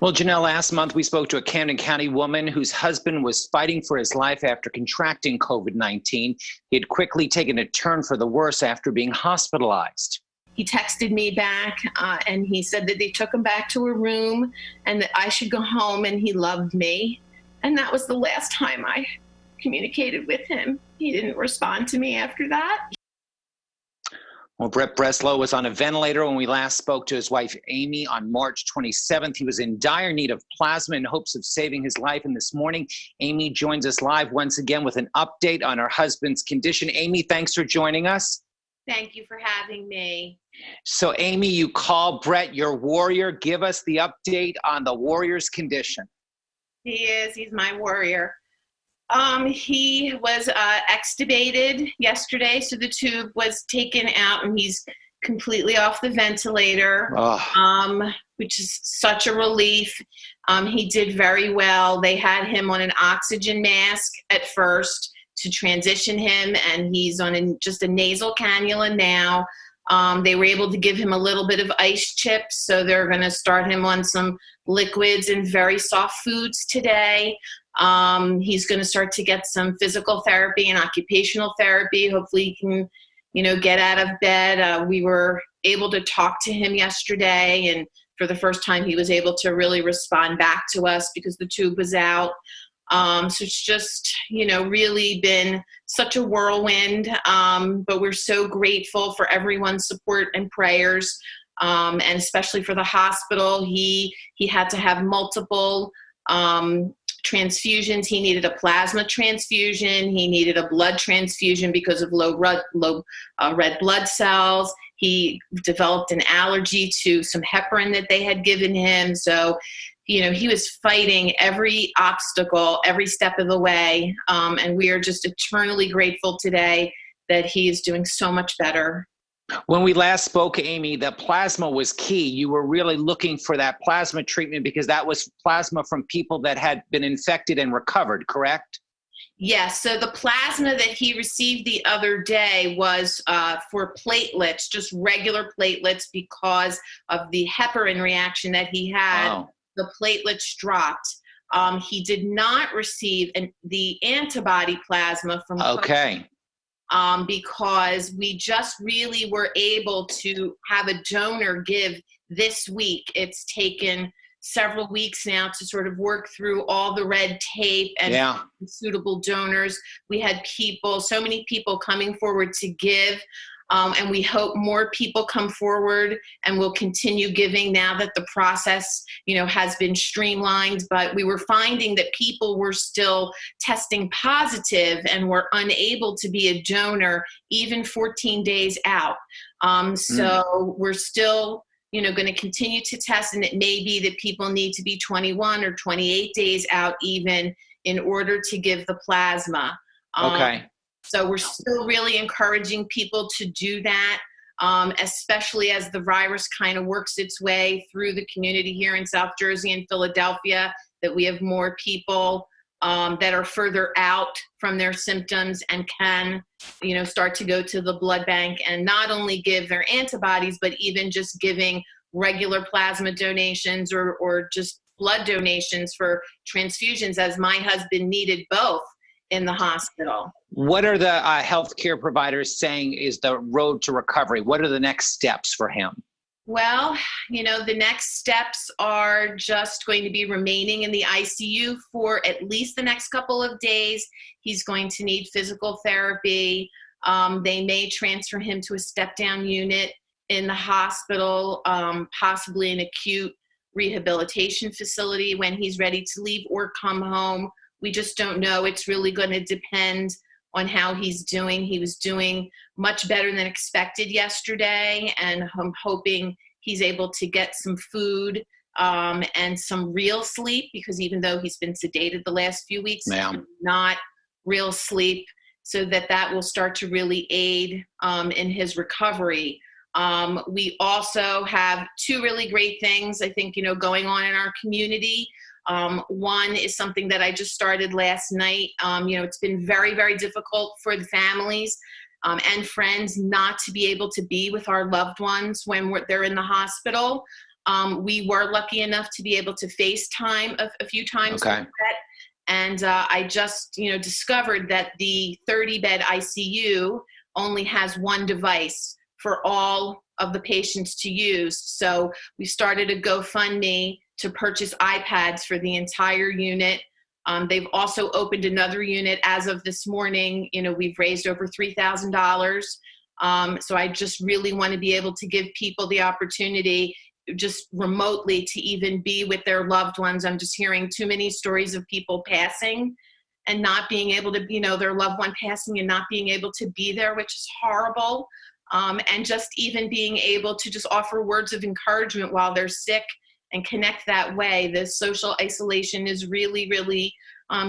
Well, Janelle, last month we spoke to a Camden County woman whose husband was fighting for his life after contracting COVID-19. He had quickly taken a turn for the worse after being hospitalized. He texted me back and he said that they took him back to a room and that I should go home, and he loved me. And that was the last time I communicated with him. He didn't respond to me after that. Well, Brett Breslow was on a ventilator when we last spoke to his wife, Amy, on March 27th. He was in dire need of plasma in hopes of saving his life. And this morning, Amy joins us live once again with an update on her husband's condition. Amy, thanks for joining us. Thank you for having me. So, Amy, you call Brett your warrior. Give us the update on the warrior's condition. He's my warrior. He was extubated yesterday, so the tube was taken out and he's completely off the ventilator, which is such a relief. He did very well. They had him on an oxygen mask at first to transition him, and he's on just a nasal cannula now. They were able to give him a little bit of ice chips, so they're going to start him on some liquids and very soft foods today. He's going to start to get some physical therapy and occupational therapy. Hopefully he can, get out of bed. We were able to talk to him yesterday, and for the first time he was able to really respond back to us because the tube was out. So it's just, really been such a whirlwind, but we're so grateful for everyone's support and prayers, and especially for the hospital. He had to have multiple transfusions. He needed a plasma transfusion. He needed a blood transfusion because of low red blood cells. He developed an allergy to some heparin that they had given him. So, he was fighting every obstacle, every step of the way. And we are just eternally grateful today that he is doing so much better. When we last spoke, Amy, the plasma was key. You were really looking for that plasma treatment because that was plasma from people that had been infected and recovered, correct? Yes. So the plasma that he received the other day was for platelets, just regular platelets, because of the heparin reaction that he had. Oh. The platelets dropped. He did not receive the antibody plasma from Okay. Because we just really were able to have a donor give this week. It's taken several weeks now to sort of work through all the red tape and suitable donors. We had so many people coming forward to give. And we hope more people come forward and will continue giving now that the process, has been streamlined. But we were finding that people were still testing positive and were unable to be a donor even 14 days out. So we're still, going to continue to test, and it may be that people need to be 21 or 28 days out even in order to give the plasma. Okay. So we're still really encouraging people to do that, especially as the virus kind of works its way through the community here in South Jersey and Philadelphia, that we have more people that are further out from their symptoms and can, start to go to the blood bank and not only give their antibodies, but even just giving regular plasma donations or just blood donations for transfusions, as my husband needed both in the hospital. What are the healthcare providers saying is the road to recovery? What are the next steps for him? Well, the next steps are just going to be remaining in the ICU for at least the next couple of days. He's going to need physical therapy. They may transfer him to a step-down unit in the hospital, possibly an acute rehabilitation facility when he's ready to leave or come home. We just don't know. It's really going to depend on how he's doing. He was doing much better than expected yesterday, and I'm hoping he's able to get some food and some real sleep, because even though he's been sedated the last few weeks, not real sleep, so that will start to really aid in his recovery. We also have two really great things, I think, going on in our community. One is something that I just started last night. It's been very, very difficult for the families and friends not to be able to be with our loved ones when they're in the hospital. We were lucky enough to be able to FaceTime a few times. Okay. And I just, discovered that the 30-bed ICU only has one device for all of the patients to use. So we started a GoFundMe to purchase iPads for the entire unit. They've also opened another unit as of this morning. We've raised over $3,000. So I just really want to be able to give people the opportunity just remotely to even be with their loved ones. I'm just hearing too many stories of people passing and not being able to, their loved one passing and not being able to be there, which is horrible. And just even being able to just offer words of encouragement while they're sick and connect that way. The social isolation is really, really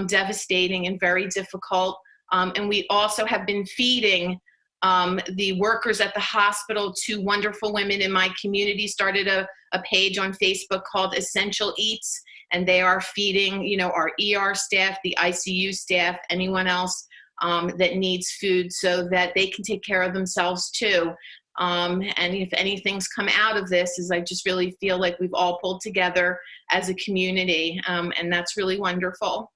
devastating and very difficult. And we also have been feeding the workers at the hospital. Two wonderful women in my community started a page on Facebook called Essential Eats, and they are feeding, our ER staff, the ICU staff, anyone else that needs food so that they can take care of themselves too. And if anything's come out of this, is I just really feel like we've all pulled together as a community, and that's really wonderful.